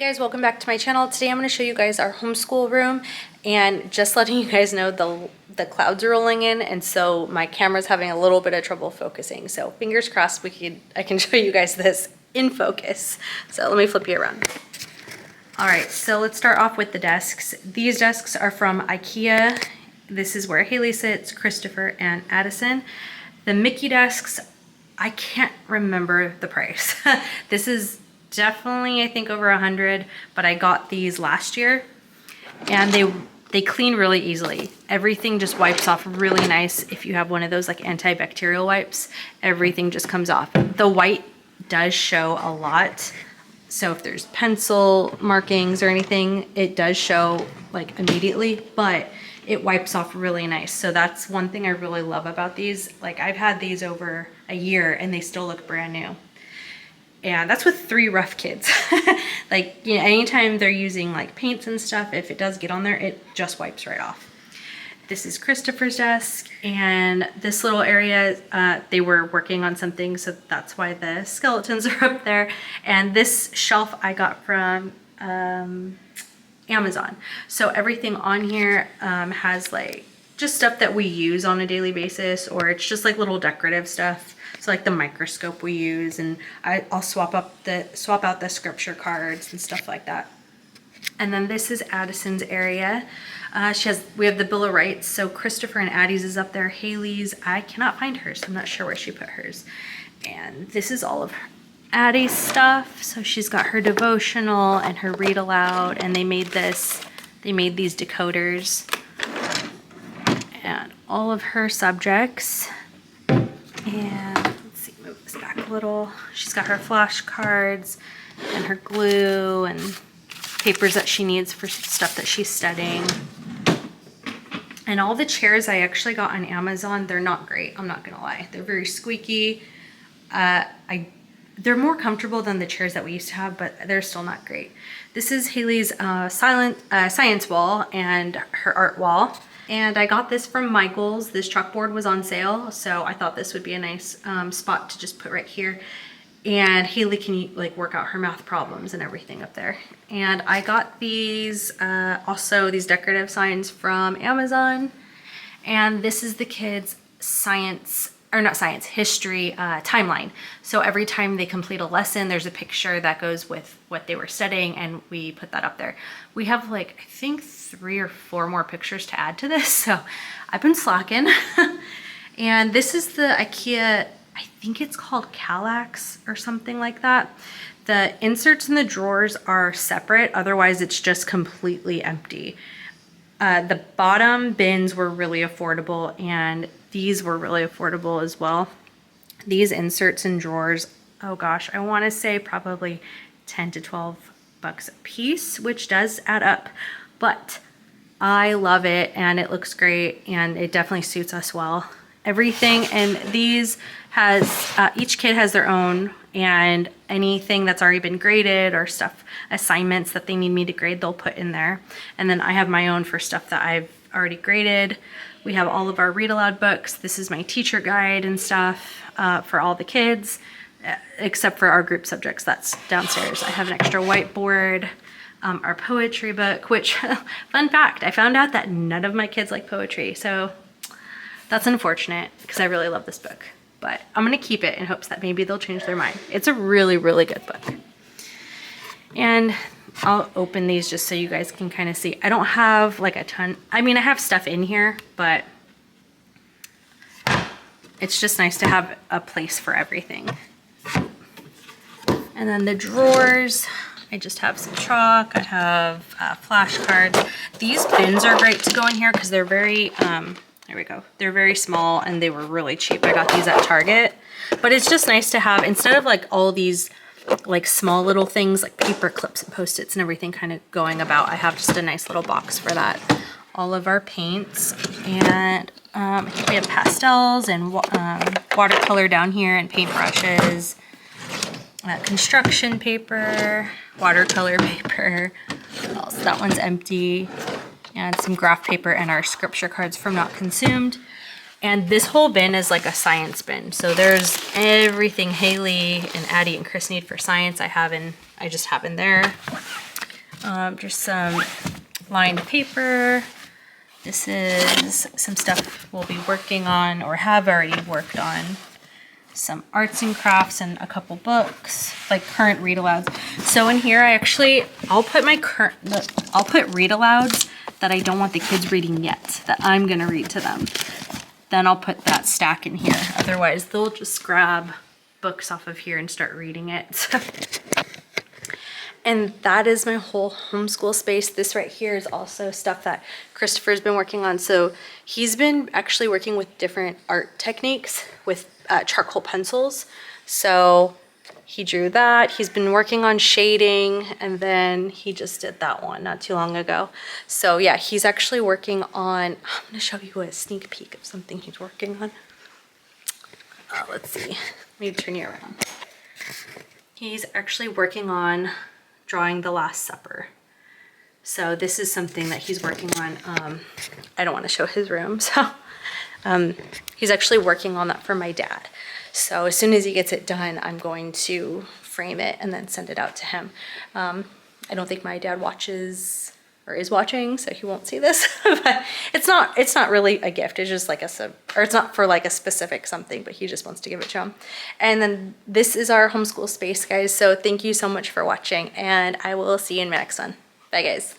Guys, welcome back to my channel. Today I'm going to show you guys our homeschool room, and just letting you guys know the clouds are rolling in, and so my camera's having a little bit of trouble focusing. So fingers crossed I can show you guys this in focus. So let me flip you around. All right, so let's start off with the desks. These desks are from IKEA. This is where Haley sits, Christopher, and Addison. The Mickey desks, I can't remember the price. This is definitely, I think, over 100, but I got these last year, and they clean really easily. Everything just wipes off really nice. If you have one of those like antibacterial wipes, everything just comes off. The white does show a lot, so if there's pencil markings or anything, it does show like immediately, but it wipes off really nice. So that's one thing I really love about these. Like, I've had these over a year and they still look brand new. And that's with 3 rough kids. Like, you know, anytime they're using like paints and stuff, if it does get on there, it just wipes right off. This is Christopher's desk, and this little area, they were working on something, so that's why the skeletons are up there. And this shelf I got from Amazon. So everything on here has like just stuff that we use on a daily basis, or it's just like little decorative stuff. So like the microscope we use, and I'll swap out the scripture cards and stuff like that. And then this is Addison's area. We have the Bill of Rights. So Christopher and Addie's is up there. Haley's, I cannot find hers, so I'm not sure where she put hers. And this is all of Addie's stuff. So she's got her devotional and her read aloud, and they made these decoders and all of her subjects. And let's see, move this back a little. She's got her flashcards and her glue and papers that she needs for stuff that she's studying. And all the chairs I actually got on Amazon, they're not great, I'm not gonna lie. They're very squeaky. They're more comfortable than the chairs that we used to have, but they're still not great. This is Haley's science wall and her art wall. And I got this from Michael's. This chalkboard was on sale, so I thought this would be a nice spot to just put right here. And Haley can like work out her math problems and everything up there. And I got these, also these decorative signs from Amazon. And this is the kids' history timeline. So every time they complete a lesson, there's a picture that goes with what they were studying, and we put that up there. We have like, I think 3 or 4 more pictures to add to this, so I've been slacking. And this is the IKEA, I think it's called Kallax or something like that. The inserts in the drawers are separate, otherwise it's just completely empty. The bottom bins were really affordable, and these were really affordable as well. These inserts and drawers, oh gosh, I want to say probably 10 to 12 bucks a piece, which does add up, but I love it and it looks great and it definitely suits us well. Everything in these has, each kid has their own, and anything that's already been graded or stuff, assignments that they need me to grade, they'll put in there. And then I have my own for stuff that I've already graded. We have all of our read aloud books. This is my teacher guide and stuff for all the kids, except for our group subjects. That's downstairs. I have an extra whiteboard, our poetry book, which, fun fact, I found out that none of my kids like poetry. So that's unfortunate because I really love this book. But I'm going to keep it in hopes that maybe they'll change their mind. It's a really, really good book. And I'll open these just so you guys can kind of see. I don't have like a ton. I mean, I have stuff in here, but it's just nice to have a place for everything. And then the drawers, I just have some chalk. I have flashcards. These bins are great to go in here because they're very, there we go. They're very small and they were really cheap. I got these at Target, but it's just nice to have, instead of like all these like small little things like paper clips and post-its and everything kind of going about, I have just a nice little box for that. All of our paints, and I think we have pastels and watercolor down here, and paintbrushes, construction paper, watercolor paper. What else? That one's empty. And some graph paper and our scripture cards from Not Consumed. And this whole bin is like a science bin. So there's everything Haley and Addie and Chris need for science. I just have in there. Just some lined paper. This is some stuff we'll be working on or have already worked on. Some arts and crafts and a couple books, like current read alouds. So in here, I'll put read alouds that I don't want the kids reading yet, that I'm gonna read to them. Then I'll put that stack in here. Otherwise, they'll just grab books off of here and start reading it. And that is my whole homeschool space. This right here is also stuff that Christopher's been working on. So he's been actually working with different art techniques with charcoal pencils. So he drew that. He's been working on shading, and then he just did that one not too long ago. So yeah, he's actually working on, I'm gonna show you a sneak peek of something he's working on. Let's see, let me turn you around. He's actually working on drawing the Last Supper. So this is something that he's working on. I don't want to show his room, so he's actually working on that for my dad. So as soon as he gets it done, I'm going to frame it and then send it out to him. I don't think my dad watches or is watching, so he won't see this. But it's not really a gift. It's just like it's not for like a specific something, but he just wants to give it to him. And then this is our homeschool space, guys. So thank you so much for watching, and I will see you in my next one. Bye, guys.